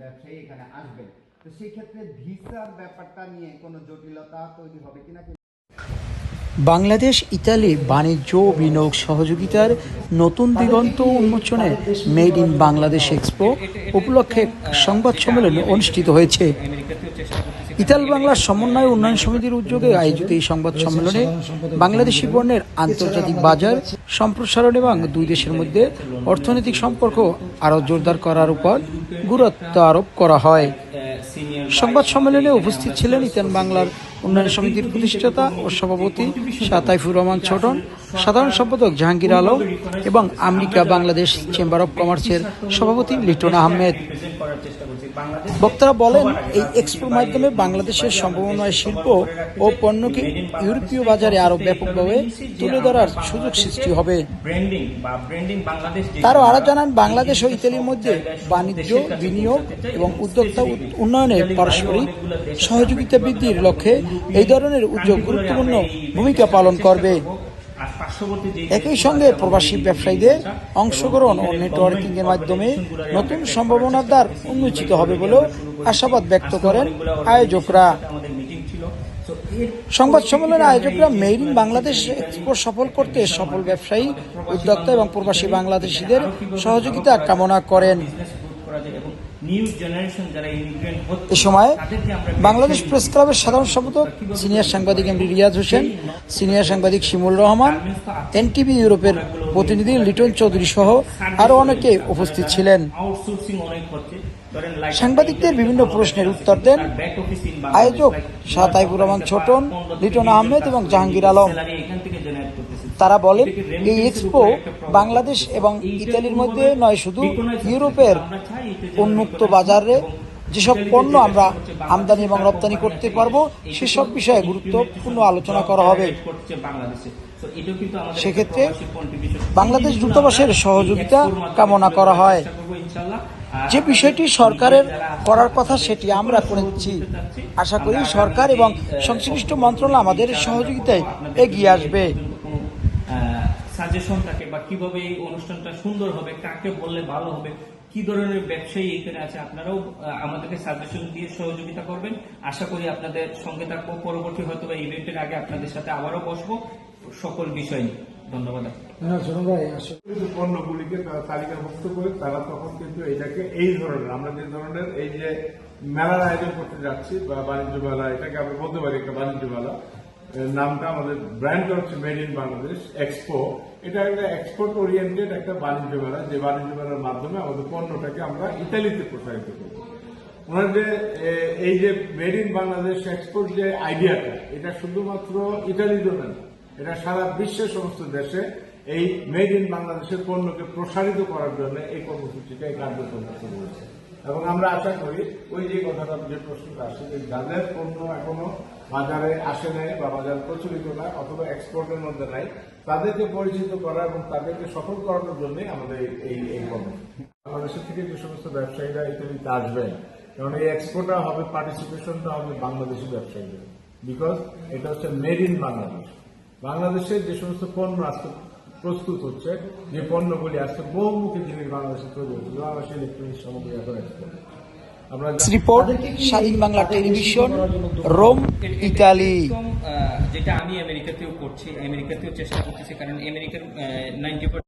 ব্যবসায়ী এখানে আসবেন। তো সেই ক্ষেত্রে ভিসার ব্যাপারটা নিয়ে কোনো জটিলতা তৈরি হবে কিনা? বাংলাদেশ ইতালি বাণিজ্য ও বিনিয়োগ সহযোগিতার নতুন দিগন্ত উন্মোচনে মেড ইন বাংলাদেশ এক্সপো উপলক্ষে সংবাদ সম্মেলন অনুষ্ঠিত হয়েছে। ইতাল বাংলার সমন্বয় উন্নয়ন সমিতির উদ্যোগে আয়োজিত এই সংবাদ সম্মেলনে বাংলাদেশি পণ্যের আন্তর্জাতিক বাজার সম্প্রসারণ এবং দুই দেশের মধ্যে অর্থনৈতিক সম্পর্ক আরও জোরদার করার উপর গুরুত্ব আরোপ করা হয়। সংবাদ সম্মেলনে উপস্থিত ছিলেন ইতাল বাংলার উন্নয়ন সমিতির প্রতিষ্ঠাতা ও সভাপতি সাতাইফুর রহমান ছোটন, সাধারণ সম্পাদক জাহাঙ্গীর আলম এবং আমেরিকা বাংলাদেশ চেম্বার অব কমার্সের সভাপতি লিটন আহমেদ। বক্তারা বলেন, এই এক্সপোর মাধ্যমে বাংলাদেশের সম্ভাবনাময় শিল্প ও পণ্যকে ইউরোপীয় বাজারে আরও ব্যাপকভাবে তুলে ধরার সুযোগ সৃষ্টি হবে। তারা আরও জানান, বাংলাদেশ ও ইতালির মধ্যে বাণিজ্য, বিনিয়োগ এবং উদ্যোক্তা উন্নয়নে পারস্পরিক সহযোগিতা বৃদ্ধির লক্ষ্যে এই ধরনের উদ্যোগ গুরুত্বপূর্ণ ভূমিকা পালন করবে। একই সঙ্গে প্রবাসী ব্যবসায়ীদের অংশগ্রহণ ও নেটওয়ার্কিং এর মাধ্যমে নতুন সম্ভাবনার দ্বার উন্মোচিত হবে বলেও আশাবাদ ব্যক্ত করেন আয়োজকরা। সংবাদ সম্মেলনের আয়োজকরা মেড ইন বাংলাদেশ এক্সপো সফল করতে সফল ব্যবসায়ী, উদ্যোক্তা এবং প্রবাসী বাংলাদেশিদের সহযোগিতা কামনা করেন। এ সময় বাংলাদেশ প্রেস ক্লাবের সাধারণ সম্পাদক সিনিয়র সাংবাদিক এমডি রিয়াজ হোসেন, সিনিয়র সাংবাদিক শিমুল রহমান, এনটিভি ইউরোপের প্রতিনিধি লিটন চৌধুরী সহ আরও অনেকে উপস্থিত ছিলেন। সাংবাদিকদের বিভিন্ন প্রশ্নের উত্তর দেন আয়োজক সাতাইফুর রহমান ছোটন, লিটন আহমেদ এবং জাহাঙ্গীর আলম। তারা বলেন, এই এক্সপো বাংলাদেশ এবং ইতালির মধ্যে নয়, শুধু ইউরোপের উন্মুক্ত বাজারে যেসব পণ্য আমরা আমদানি এবং রপ্তানি করতে পারবো সেসব বিষয়ে গুরুত্বপূর্ণ আলোচনা করা হবে। সেক্ষেত্রে বাংলাদেশ দূতাবাসের সহযোগিতা কামনা করা হয়। যে বিষয়টি সরকারের করার কথা সেটি আমরা করেছি। আশা করি সরকার এবং সংশ্লিষ্ট মন্ত্রণালয় আমাদের সহযোগিতায় এগিয়ে আসবে। সাজেশন থাকে বা কিভাবে এই অনুষ্ঠানটা সুন্দর হবে, কাকে বললে ভালো হবে, কি ধরনের ব্যবসায়ী এখানে আছে, আপনারাও আমাদেরকে সাজেশন দিয়ে সহযোগিতা করবেন। আশা করি আপনাদের সঙ্গে থাকবো। পরবর্তী হয়তো বা ইভেন্টের আগে আপনাদের সাথে আবারও বসবো সকল বিষয় নিয়ে। ধন্যবাদ। পণ্যগুলিকে তালিকাভুক্ত করে তারা তখন কিন্তু এটাকে এই ধরনের, আমরা যে ধরনের এই যে মেলার আয়োজন করতে যাচ্ছি বা বাণিজ্য মেলা, এটাকে আমরা বলতে পারি একটা বাণিজ্য মেলা। নামটা আমাদের ব্র্যান্ডটা হচ্ছে মেড ইন বাংলাদেশ এক্সপো। এটা একটা এক্সপোর্ট ওরিয়েন্টেড একটা বাণিজ্য মেলা, যে বাণিজ্য মেলার মাধ্যমে আমাদের পণ্যটাকে আমরা ইতালিতে প্রসারিত করব। ওনার যে এই যে মেড ইন বাংলাদেশ এক্সপোর্ট যে আইডিয়াটা, এটা শুধুমাত্র ইতালির জন্য না, এটা সারা বিশ্বের সমস্ত দেশে এই মেড ইন বাংলাদেশের পণ্যকে প্রসারিত করার জন্য এই কর্মসূচিটা, এই কার্যক্রম শুরু হয়েছে। এবং আমরা আশা করি ওই যে কথাটা, যে প্রশ্নটা আসছে, যে যাদের পণ্য এখনো বাজারে আসে নাই বা বাজার প্রচলিত নাই অথবা এক্সপোর্টের মধ্যে নাই, তাদেরকে পরিচিত করা এবং তাদেরকে সফল করানোর জন্যই আমাদের এই কর্মসূচি। বাংলাদেশের থেকে যে সমস্ত ব্যবসায়ীরা ইতালিতে আসবেন, কারণ এই এক্সপোর্টটা হবে, পার্টিসিপেশনটা হবে বাংলাদেশি ব্যবসায়ীদের, বিকজ এটা হচ্ছে মেড ইন বাংলাদেশ। বাংলাদেশের যে সমস্ত পণ্য আজকে প্রস্তুত হচ্ছে, যে পণ্যগুলি আজকে বহুমুখী জিনিস বাংলাদেশে তৈরি হচ্ছে, বাংলাদেশের ইলেকট্রনিক্স সামগ্রী এখন এক্সপোর্ট। রিপোর্ট, স্বাধীন বাংলা টেলিভিশন, রোম, ইতালি। যেটা আমি আমেরিকাতেও করছি, আমেরিকাতেও চেষ্টা করতেছি, কারণ আমেরিকার 90%